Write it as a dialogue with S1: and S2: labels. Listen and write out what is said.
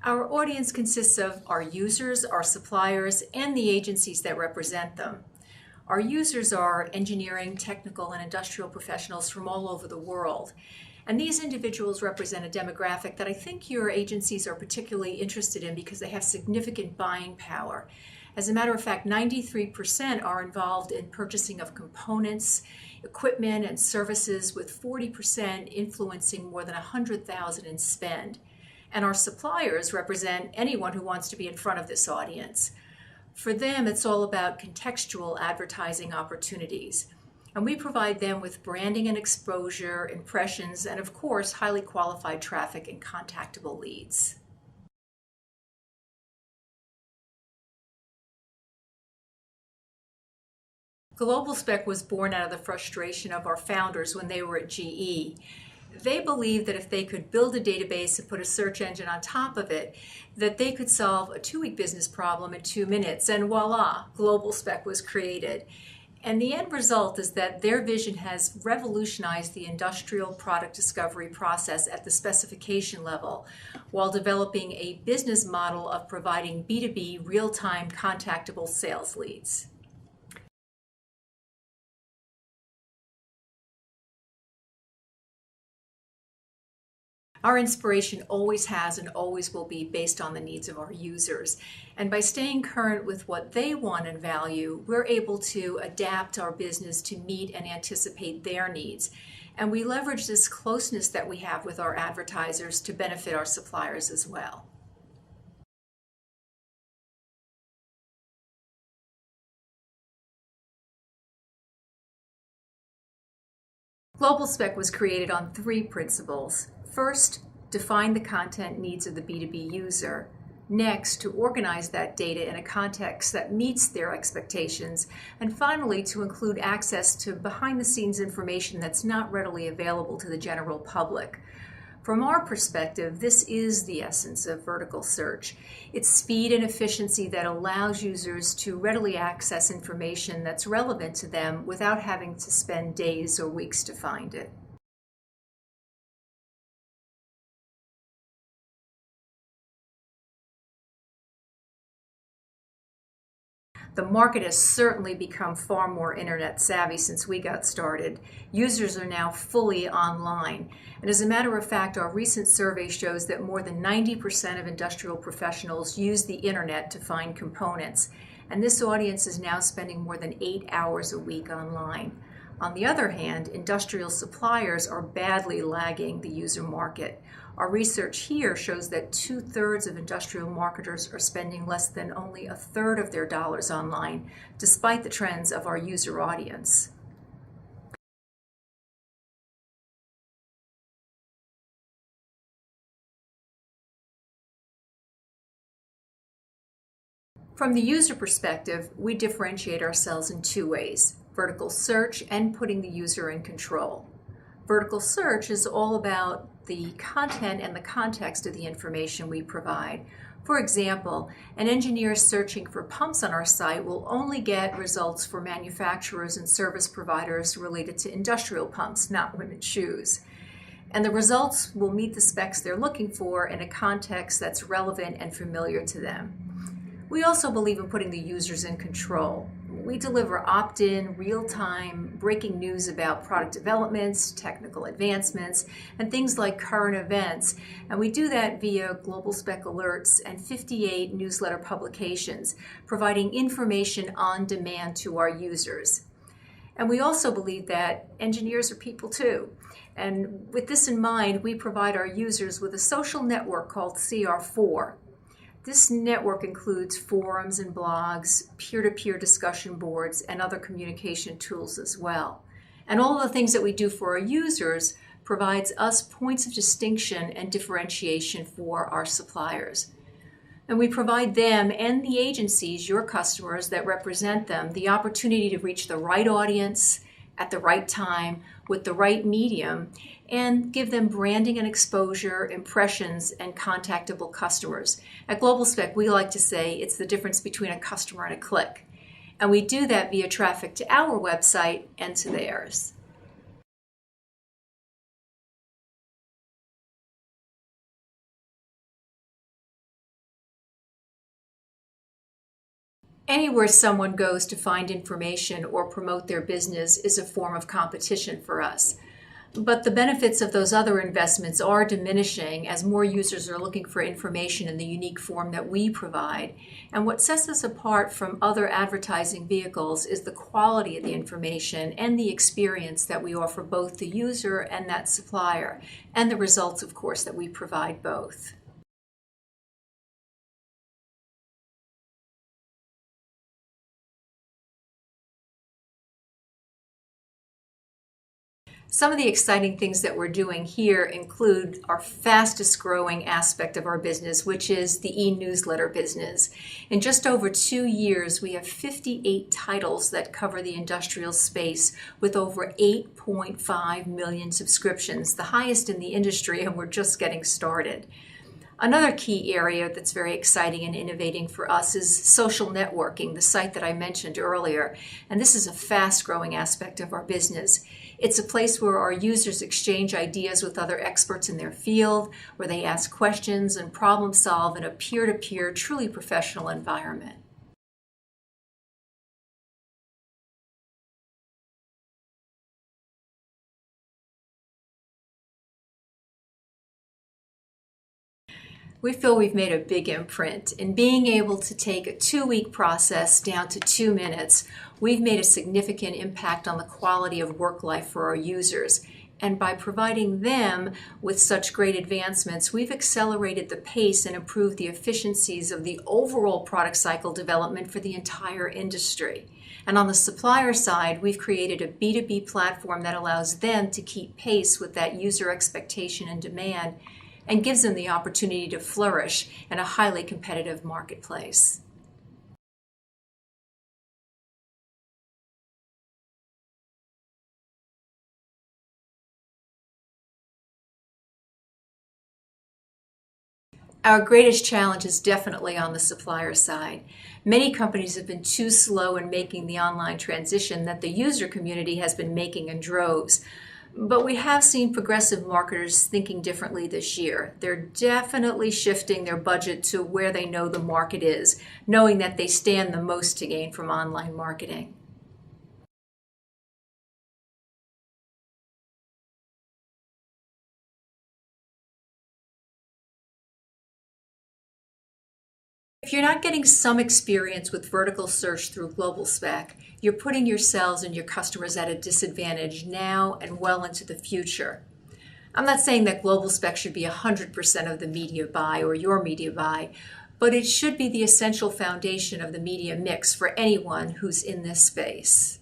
S1: Our audience consists of our users, our suppliers, and the agencies that represent them. Our users are engineering, technical, and industrial professionals from all over the world. And these individuals represent a demographic that I think your agencies are particularly interested in because they have significant buying power. As a matter of fact, 93% are involved in purchasing of components, equipment, and services, with 40% influencing more than $100,000 in spend. And our suppliers represent anyone who wants to be in front of this audience. For them, it's all about contextual advertising opportunities. And we provide them with branding and exposure, impressions, and of course, highly qualified traffic and contactable leads. GlobalSpec was born out of the frustration of our founders when they were at GE. They believed that if they could build a database and put a search engine on top of it, that they could solve a 2-week business problem in 2 minutes, and voila, GlobalSpec was created. And the end result is that their vision has revolutionized the industrial product discovery process at the specification level, while developing a business model of providing B2B real-time contactable sales leads. Our inspiration always has and always will be based on the needs of our users. And by staying current with what they want and value, we're able to adapt our business to meet and anticipate their needs. And we leverage this closeness that we have with our advertisers to benefit our suppliers as well. GlobalSpec was created on 3 principles. First, define the content needs of the B2B user. Next, to organize that data in a context that meets their expectations. And finally, to include access to behind-the-scenes information that's not readily available to the general public. From our perspective, this is the essence of vertical search. It's speed and efficiency that allows users to readily access information that's relevant to them without having to spend days or weeks to find it. The market has certainly become far more internet savvy since we got started. Users are now fully online. And as a matter of fact, our recent survey shows that more than 90% of industrial professionals use the internet to find components. And this audience is now spending more than 8 hours a week online. On the other hand, industrial suppliers are badly lagging the user market. Our research here shows that 2/3 of industrial marketers are spending less than only 1/3 of their dollars online, despite the trends of our user audience. From the user perspective, we differentiate ourselves in 2 ways: vertical search and putting the user in control. Vertical search is all about the content and the context of the information we provide. For example, an engineer searching for pumps on our site will only get results for manufacturers and service providers related to industrial pumps, not women's shoes. And the results will meet the specs they're looking for in a context that's relevant and familiar to them. We also believe in putting the users in control. We deliver opt-in, real-time, breaking news about product developments, technical advancements, and things like current events. And we do that via GlobalSpec alerts and 58 newsletter publications, providing information on demand to our users. And we also believe that engineers are people too. And with this in mind, we provide our users with a social network called CR4. This network includes forums and blogs, peer-to-peer discussion boards, and other communication tools as well. And all of the things that we do for our users provides us points of distinction and differentiation for our suppliers. And we provide them and the agencies, your customers that represent them, the opportunity to reach the right audience at the right time with the right medium, and give them branding and exposure, impressions, and contactable customers. At GlobalSpec, we like to say it's the difference between a customer and a click. And we do that via traffic to our website and to theirs. Anywhere someone goes to find information or promote their business is a form of competition for us. But the benefits of those other investments are diminishing as more users are looking for information in the unique form that we provide. And what sets us apart from other advertising vehicles is the quality of the information and the experience that we offer both the user and that supplier, and the results, of course, that we provide both. Some of the exciting things that we're doing here include our fastest growing aspect of our business, which is the e-newsletter business. In just over 2 years, we have 58 titles that cover the industrial space with over 8.5 million subscriptions, the highest in the industry, and we're just getting started. Another key area that's very exciting and innovating for us is social networking, the site that I mentioned earlier. And this is a fast-growing aspect of our business. It's a place where our users exchange ideas with other experts in their field, where they ask questions and problem solve in a peer-to-peer, truly professional environment. We feel we've made a big imprint. In being able to take a 2-week process down to 2 minutes, we've made a significant impact on the quality of work life for our users. And by providing them with such great advancements, we've accelerated the pace and improved the efficiencies of the overall product cycle development for the entire industry. And on the supplier side, we've created a B2B platform that allows them to keep pace with that user expectation and demand, and gives them the opportunity to flourish in a highly competitive marketplace. Our greatest challenge is definitely on the supplier side. Many companies have been too slow in making the online transition that the user community has been making in droves. But we have seen progressive marketers thinking differently this year. They're definitely shifting their budget to where they know the market is, knowing that they stand the most to gain from online marketing. If you're not getting some experience with vertical search through GlobalSpec, you're putting yourselves and your customers at a disadvantage now and well into the future. I'm not saying that GlobalSpec should be 100% of the media buy or your media buy, but it should be the essential foundation of the media mix for anyone who's in this space.